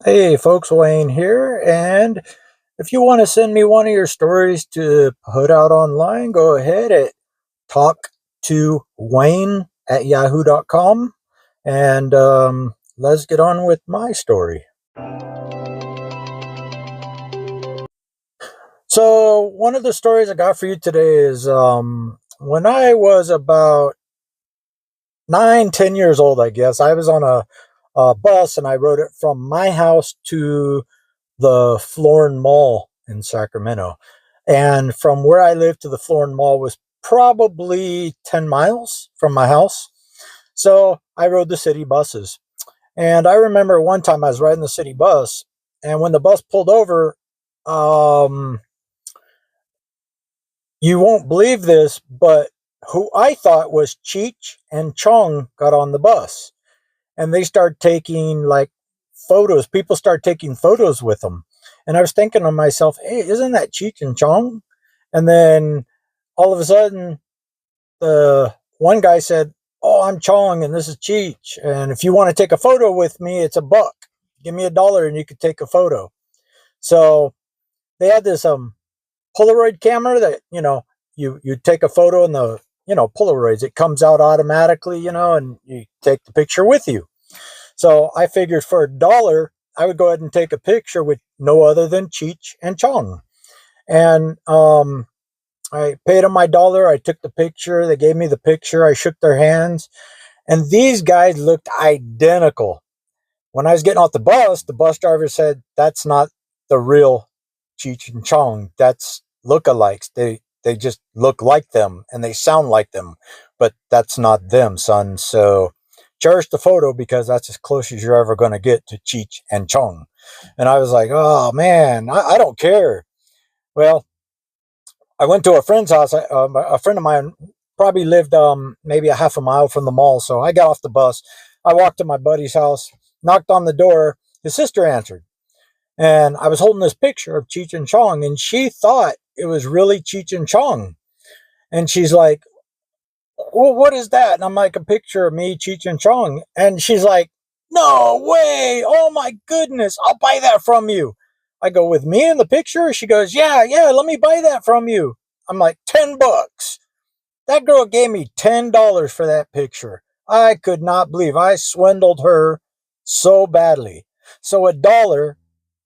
Hey folks, Wayne here, and if you want to send me one of your stories to put out online, go ahead at talk to Wayne at yahoo.com and let's get on with my story. So, one of the stories I got for you today is when I was about 9, 10 years old, I guess, I was on a bus and I rode it from my house to the Florin Mall in Sacramento. And from where I lived to the Florin Mall was probably 10 miles from my house. So I rode the city buses. And I remember one time I was riding the city bus, and when the bus pulled over, um, you won't believe this, but who I thought was Cheech and Chong got on the bus. And they start taking like photos. People start taking photos with them. And I was thinking to myself, hey, isn't that Cheech and Chong? And then all of a sudden, the one guy said, oh, I'm Chong and this is Cheech. And if you want to take a photo with me, it's $1. Give me $1 and you could take a photo. So they had this Polaroid camera that, you take a photo in the, Polaroids. It comes out automatically, and you take the picture with you. So I figured for $1, I would go ahead and take a picture with no other than Cheech and Chong. And I paid them my $1. I took the picture. They gave me the picture. I shook their hands. And these guys looked identical. When I was getting off the bus driver said, that's not the real Cheech and Chong. That's lookalikes. They just look like them and they sound like them. But that's not them, son. So cherish the photo because that's as close as you're ever going to get to Cheech and Chong. And I was like, oh man, I don't care. Well, I went to a friend's house. A friend of mine probably lived maybe a half a mile from the mall. So I got off the bus. I walked to my buddy's house, knocked on the door. His sister answered. And I was holding this picture of Cheech and Chong, and she thought it was really Cheech and Chong. And she's like, well, what is that? And I'm like, a picture of me, Cheech and Chong. And she's like, no way. Oh my goodness. I'll buy that from you. I go, with me in the picture? She goes, yeah, let me buy that from you. I'm like, $10. That girl gave me $10 for that picture. I could not believe I swindled her so badly. So $1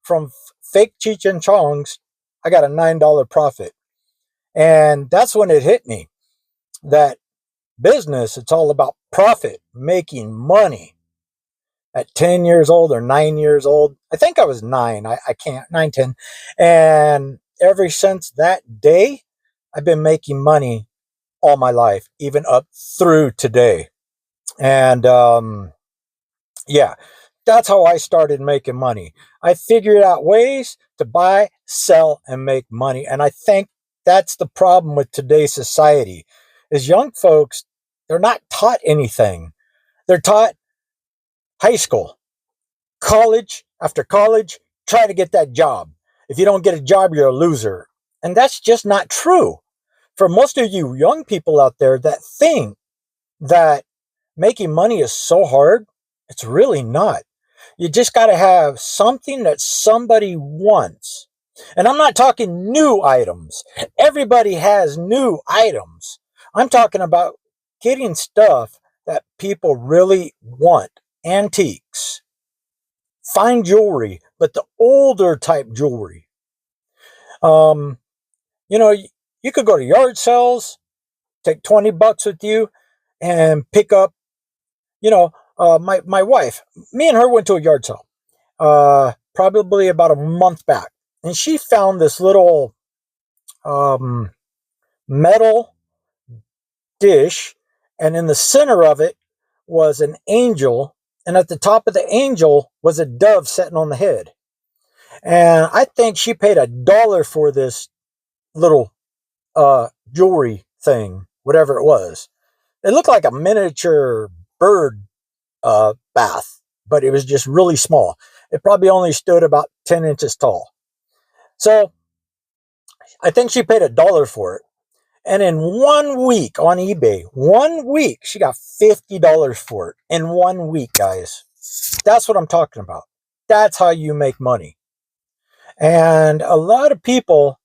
from fake Cheech and Chongs, I got a $9 profit. And that's when it hit me that business, it's all about profit, making money. At 10 years old or 9 years old, I think I was 9, I can't, 9, 10. And ever since that day, I've been making money all my life, even up through today. And yeah, that's how I started making money. I figured out ways to buy, sell, and make money. And I think that's the problem with today's society is young folks, they're not taught anything. They're taught high school, college after college, try to get that job. If you don't get a job, you're a loser. And that's just not true. For most of you young people out there that think that making money is so hard, it's really not. You just got to have something that somebody wants. And I'm not talking new items. Everybody has new items. I'm talking about getting stuff that people really want. Antiques, fine jewelry, but the older type jewelry. Um, you could go to yard sales, take $20 with you, and pick up. My wife, me and her went to a yard sale, probably about a month back, and she found this little um, metal dish, and in the center of it was an angel, and at the top of the angel was a dove sitting on the head. And I think she paid $1 for this little jewelry thing, whatever it was. It looked like a miniature bird bath, but it was just really small. It probably only stood about 10 inches tall. So I think she paid $1 for it. And in 1 week on eBay, 1 week, she got $50 for it. In 1 week, guys. That's what I'm talking about. That's how you make money. And a lot of people,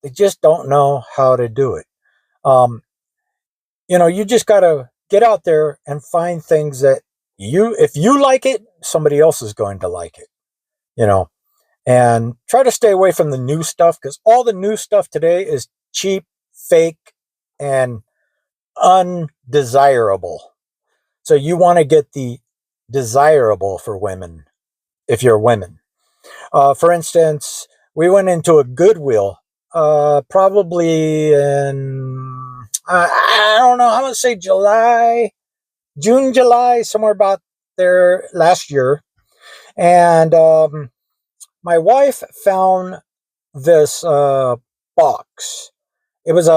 they just don't know how to do it. Um, you just got to get out there and find things that if you like it, somebody else is going to like it, you know, and try to stay away from the new stuff, because all the new stuff today is cheap, fake, and undesirable. So you want to get the desirable for women if you're women. For instance, we went into a Goodwill probably in, I don't know, I'm going to say June, July, somewhere about there last year. And my wife found this box. It was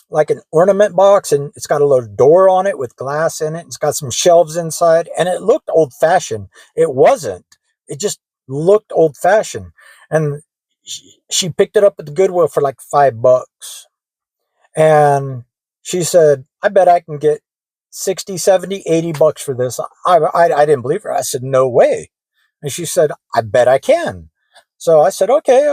like an ornament box, and it's got a little door on it with glass in it. It's got some shelves inside, and it looked old-fashioned. It wasn't. It just looked old-fashioned. And she picked it up at the Goodwill for like $5. And she said, I bet I can get 60, 70, 80 bucks for this. I didn't believe her. I said, no way. And she said, I bet I can. So I said, okay,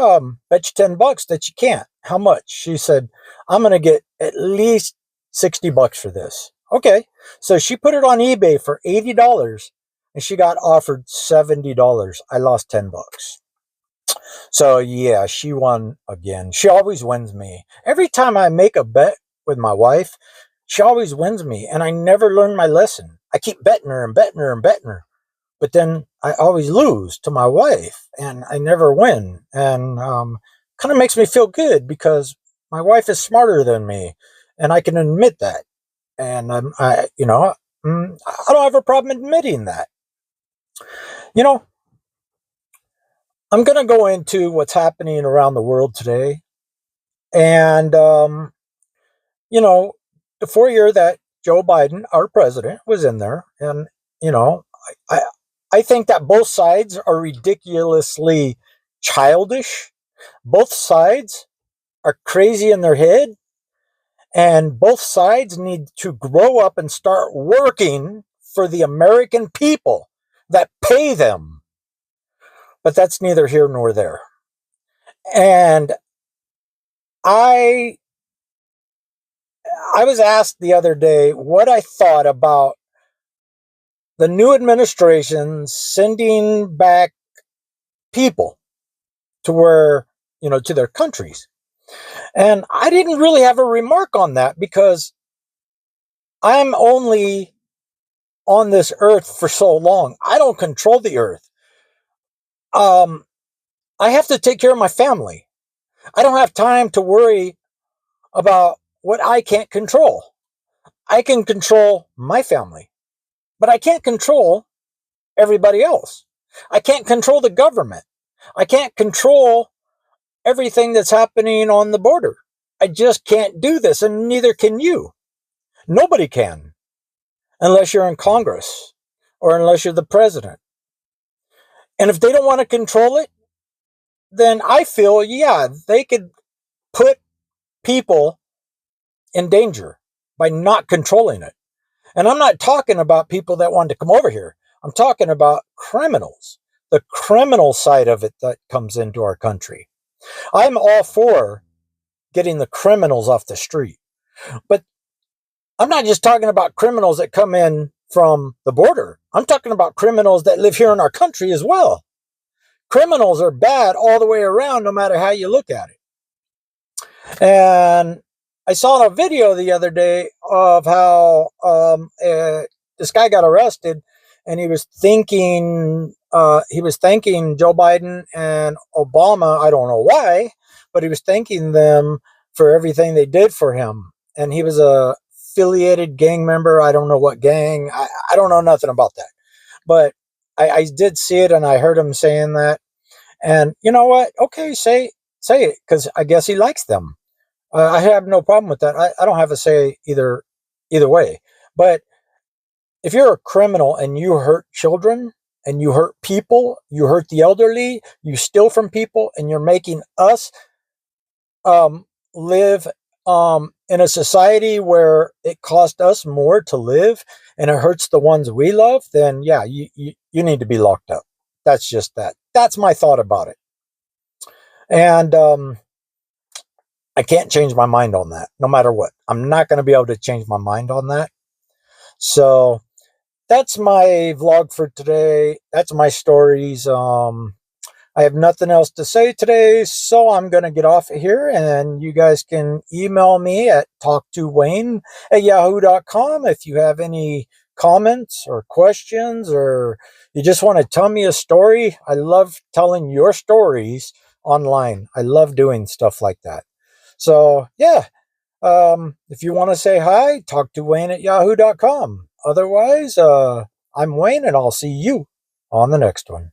bet you $10 that you can't. How much? She said, I'm going to get at least 60 bucks for this. Okay. So she put it on eBay for $80 and she got offered $70. I lost 10 bucks. So yeah, she won again. She always wins me. Every time I make a bet with my wife, she always wins me, and I never learn my lesson. I keep betting her and betting her and betting her, but then I always lose to my wife, and I never win. And kind of makes me feel good because my wife is smarter than me, and I can admit that. And I don't have a problem admitting that. You know, I'm going to go into what's happening around the world today. And, the 4 year that Joe Biden, our president, was in there. And, I, I think that both sides are ridiculously childish. Both sides are crazy in their head. And both sides need to grow up and start working for the American people that pay them. But that's neither here nor there. And I was asked the other day what I thought about the new administration sending back people to to their countries. And I didn't really have a remark on that because I'm only on this earth for so long. I don't control the earth. I have to take care of my family. I don't have time to worry about what I can't control. I can control my family, but I can't control everybody else. I can't control the government. I can't control everything that's happening on the border. I just can't do this, and neither can you. Nobody can, unless you're in Congress or unless you're the president. And if they don't want to control it, then I feel, yeah, they could put people in danger by not controlling it. And I'm not talking about people that want to come over here. I'm talking about criminals, the criminal side of it that comes into our country. I'm all for getting the criminals off the street. But I'm not just talking about criminals that come in from the border. I'm talking about criminals that live here in our country as well. Criminals are bad all the way around, no matter how you look at it. And I saw a video the other day of how this guy got arrested, and he was thanking Joe Biden and Obama. I don't know why, but he was thanking them for everything they did for him. And he was a affiliated gang member. I don't know what gang. I don't know nothing about that. But I did see it, and I heard him saying that. And you know what? Okay, say it, because I guess he likes them. I have no problem with that. I don't have a say either way. But if you're a criminal and you hurt children and you hurt people, you hurt the elderly, you steal from people, and you're making us live in a society where it costs us more to live and it hurts the ones we love, then yeah, you need to be locked up. that's just that. That's my thought about it. And I can't change my mind on that, no matter what. I'm not going to be able to change my mind on that. So that's my vlog for today. That's my stories. I have nothing else to say today, so I'm going to get off of here, and you guys can email me at talktowayne@yahoo.com if you have any comments or questions, or you just want to tell me a story. I love telling your stories online. I love doing stuff like that. So, yeah, if you want to say hi, talktowayne@yahoo.com. Otherwise, I'm Wayne, and I'll see you on the next one.